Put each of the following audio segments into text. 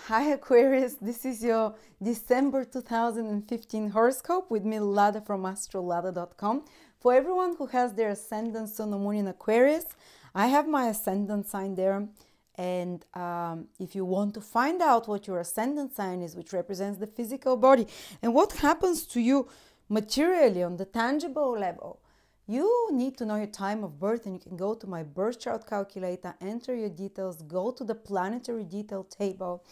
Hi Aquarius, this is your December 2015 horoscope with me, Lada from Astrolada.com. For everyone who has their ascendant, sun, or moon in Aquarius, I have my ascendant sign there. And if you want to find out what your ascendant sign is, which represents the physical body, and what happens to you materially on the tangible level, you need to know your time of birth, and you can go to my birth chart calculator, enter your details, go to the planetary detail table,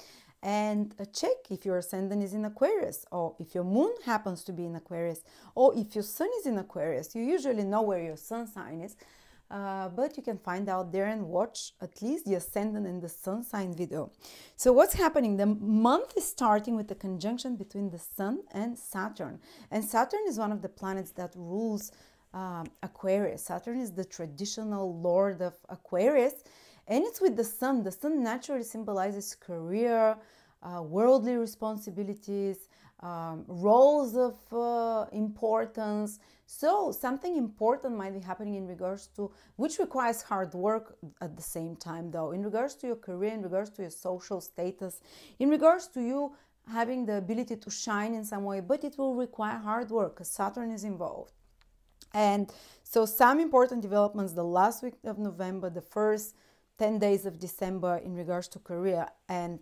and check if your ascendant is in Aquarius, or if your moon happens to be in Aquarius, or if your sun is in Aquarius. You usually know where your sun sign is, but you can find out there and watch at least the ascendant and the sun sign video. So what's happening? The month is starting with a conjunction between the sun and Saturn. And Saturn is one of the planets that rules Aquarius. Saturn is the traditional lord of Aquarius, and it's with the sun. The sun naturally symbolizes career, worldly responsibilities, roles of importance. So something important might be happening in regards to, which requires hard work at the same time though, in regards to your career, in regards to your social status, in regards to you having the ability to shine in some way, but it will require hard work because Saturn is involved. And so some important developments the last week of November, the first 10 days of December in regards to career and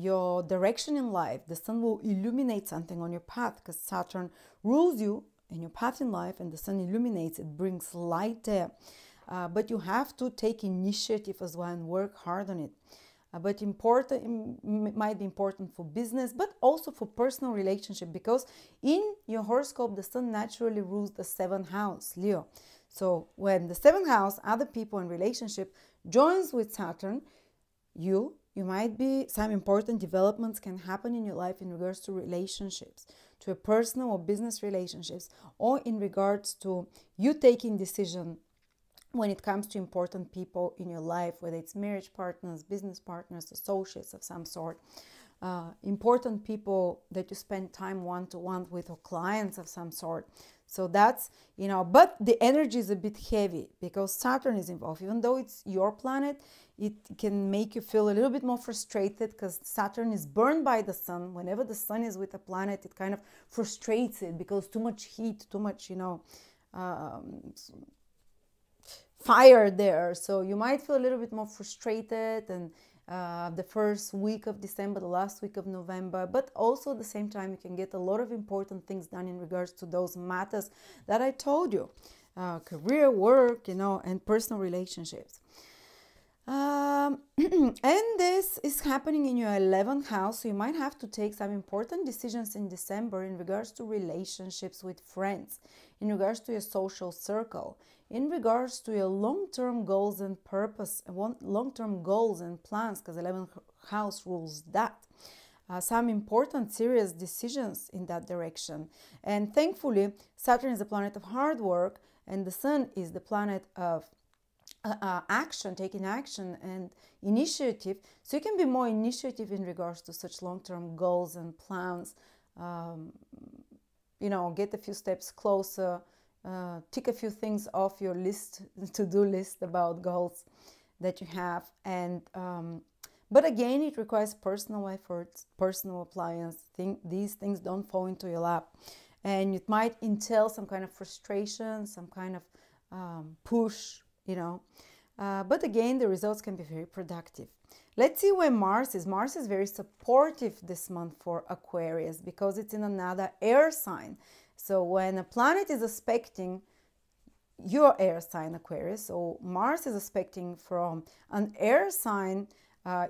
your direction in life. The sun will illuminate something on your path because Saturn rules you in your path in life, and the sun illuminates, it brings light there. But you have to take initiative as well and work hard on it. But might be important for business, but also for personal relationship, because in your horoscope, the sun naturally rules the 7th house, Leo. So when the 7th house, other people and relationship, joins with Saturn, you might be, some important developments can happen in your life in regards to relationships, to a personal or business relationships, or in regards to you taking decision when it comes to important people in your life, whether it's marriage partners, business partners, associates of some sort, important people that you spend time one-to-one with, or clients of some sort. So that's, but the energy is a bit heavy because Saturn is involved. Even though it's your planet, it can make you feel a little bit more frustrated because Saturn is burned by the sun. Whenever the sun is with a planet, it kind of frustrates it because too much heat, too much, fire there. So you might feel a little bit more frustrated, and the first week of December, the last week of November, but also at the same time you can get a lot of important things done in regards to those matters that I told you, career, work, and personal relationships. And this is happening in your 11th house, so you might have to take some important decisions in December in regards to relationships with friends, in regards to your social circle, in regards to your long-term goals and purpose, long-term goals and plans, because 11th house rules that. Some important, serious decisions in that direction. And thankfully, Saturn is the planet of hard work, and the sun is the planet of action, taking action and initiative. So you can be more initiative in regards to such long-term goals and plans. Get a few steps closer, tick a few things off your list, to-do list about goals that you have. And but again, it requires personal efforts, personal appliance. These things don't fall into your lap, and it might entail some kind of frustration, some kind of push, but again, the results can be very productive. Let's see where Mars is. Mars is very supportive this month for Aquarius because it's in another air sign. So when a planet is aspecting your air sign, Aquarius, so Mars is aspecting from an air sign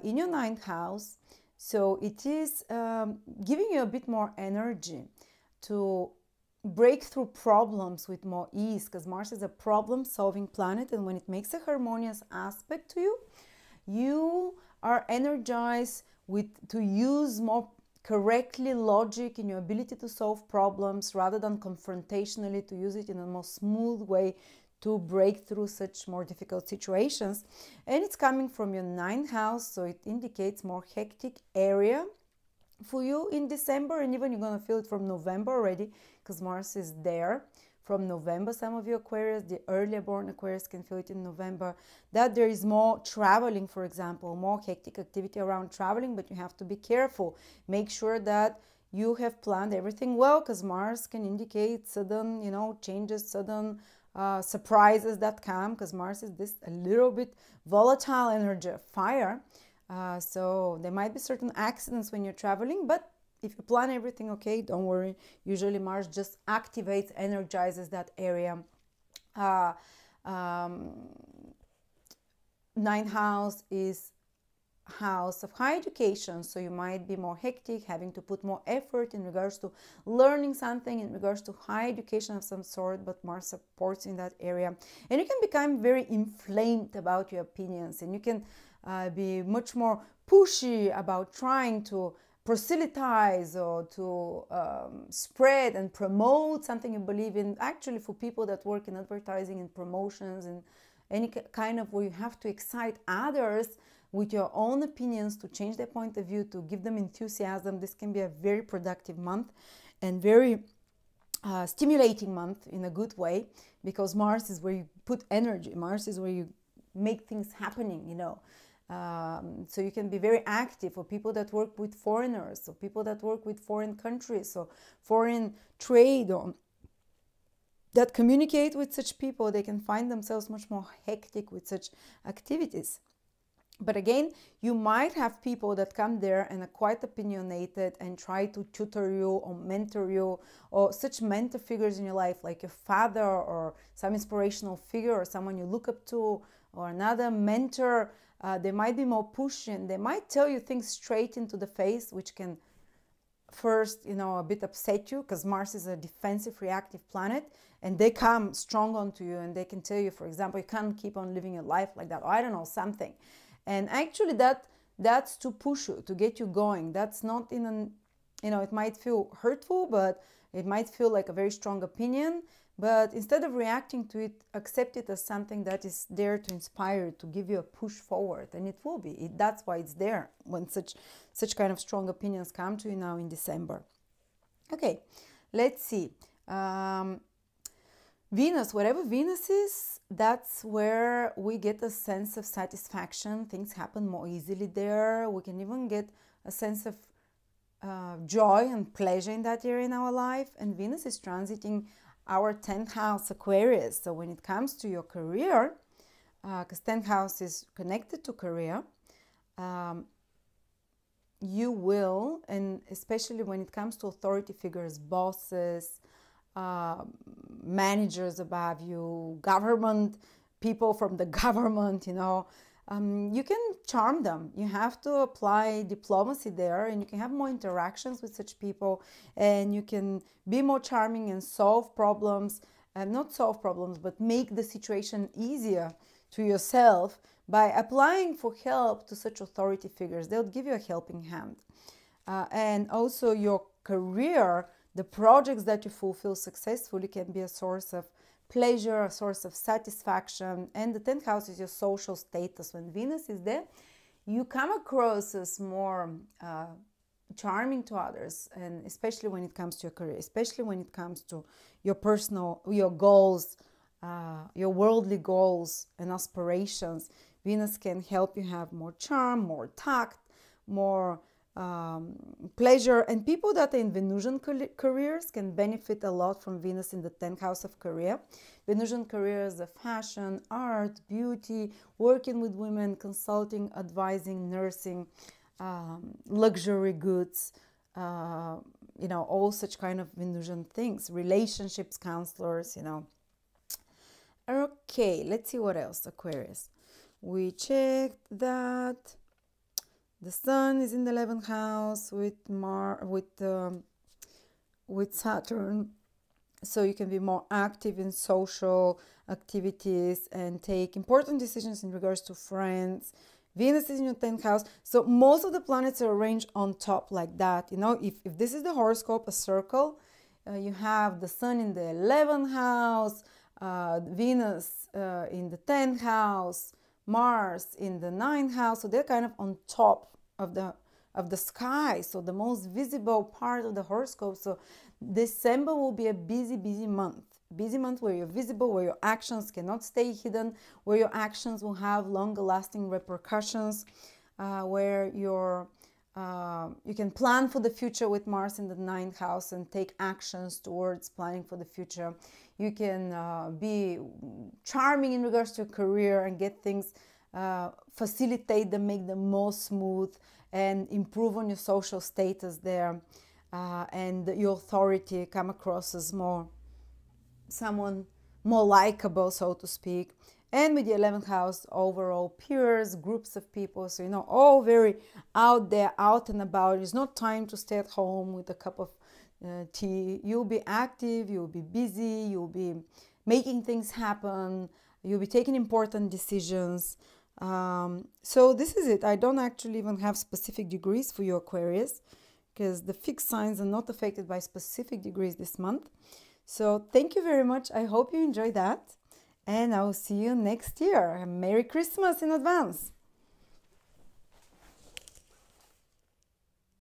in your 9th house, so it is giving you a bit more energy to break through problems with more ease, because Mars is a problem-solving planet, and when it makes a harmonious aspect to you, you are energized to use more correctly logic in your ability to solve problems rather than confrontationally, to use it in a more smooth way to break through such more difficult situations. And it's coming from your 9th house, so it indicates more hectic area for you in December, and even you're going to feel it from November already because Mars is there from November. Some of you Aquarius, the earlier born Aquarius, can feel it in November, that there is more traveling, for example, more hectic activity around traveling, but you have to be careful. Make sure that you have planned everything well, because Mars can indicate sudden, changes, sudden surprises that come, because Mars is this a little bit volatile energy of fire. So there might be certain accidents when you're traveling, but if you plan everything okay, don't worry. Usually Mars just activates, energizes that area. Ninth house is house of high education, so you might be more hectic, having to put more effort in regards to learning something, in regards to high education of some sort, but Mars supports in that area. And you can become very inflamed about your opinions, and you can be much more pushy about trying to proselytize or to spread and promote something you believe in. Actually, for people that work in advertising and promotions and any kind of where you have to excite others with your own opinions to change their point of view, to give them enthusiasm, this can be a very productive month and very stimulating month in a good way, because Mars is where you put energy. Mars is where you make things happening, so you can be very active. For people that work with foreigners, or people that work with foreign countries, or foreign trade, or that communicate with such people, they can find themselves much more hectic with such activities. But again, you might have people that come there and are quite opinionated and try to tutor you or mentor you, or such mentor figures in your life, like your father or some inspirational figure or someone you look up to, or another mentor. They might be more pushing. They might tell you things straight into the face, which can first, a bit upset you, because Mars is a defensive, reactive planet, and they come strong onto you, and they can tell you, for example, you can't keep on living your life like that, or I don't know, something. And actually that's to push you, to get you going. That's not in an, it might feel hurtful, but it might feel like a very strong opinion. But instead of reacting to it, accept it as something that is there to inspire, to give you a push forward. And it will be. That's why it's there when such kind of strong opinions come to you now in December. Okay, let's see. Venus, wherever Venus is, that's where we get a sense of satisfaction. Things happen more easily there. We can even get a sense of joy and pleasure in that area in our life. And Venus is transiting our 10th house, Aquarius. So when it comes to your career, because 10th house is connected to career, you will, and especially when it comes to authority figures, bosses, managers above you, government, people from the government, you can charm them. You have to apply diplomacy there, and you can have more interactions with such people, and you can be more charming and solve problems, not solve problems, but make the situation easier to yourself by applying for help to such authority figures. They'll give you a helping hand. And also your career, the projects that you fulfill successfully, can be a source of pleasure, a source of satisfaction. And the 10th house is your social status. When Venus is there, you come across as more charming to others, and especially when it comes to your career, especially when it comes to your your goals, your worldly goals and aspirations. Venus can help you have more charm, more tact, more pleasure. And people that are in Venusian careers can benefit a lot from Venus in the 10th house of career. Venusian careers are fashion, art, beauty, working with women, consulting, advising, nursing, luxury goods, all such kind of Venusian things, relationships, counselors, Okay, let's see what else, Aquarius. We checked that the Sun is in the 11th house with Saturn, so you can be more active in social activities and take important decisions in regards to friends. Venus is in your 10th house, so most of the planets are arranged on top like that. If this is the horoscope, a circle, you have the Sun in the 11th house, Venus in the 10th house, Mars in the 9th house, so they're kind of on top of the sky, so the most visible part of the horoscope. So December will be a busy month, busy month where you're visible, where your actions cannot stay hidden, where your actions will have longer lasting repercussions, where you can plan for the future with Mars in the 9th house and take actions towards planning for the future. You can be charming in regards to your career and get things, facilitate them, make them more smooth, and improve on your social status there, and your authority come across as someone more likable, so to speak. And with the 11th house, overall peers, groups of people, so all very out there, out and about. It's not time to stay at home with a cup of tea. You'll be active, you'll be busy, you'll be making things happen, you'll be taking important decisions. So this is it. I don't actually even have specific degrees for you, Aquarius, because the fixed signs are not affected by specific degrees this month. So thank you very much. I hope you enjoyed that. And I will see you next year. Merry Christmas in advance.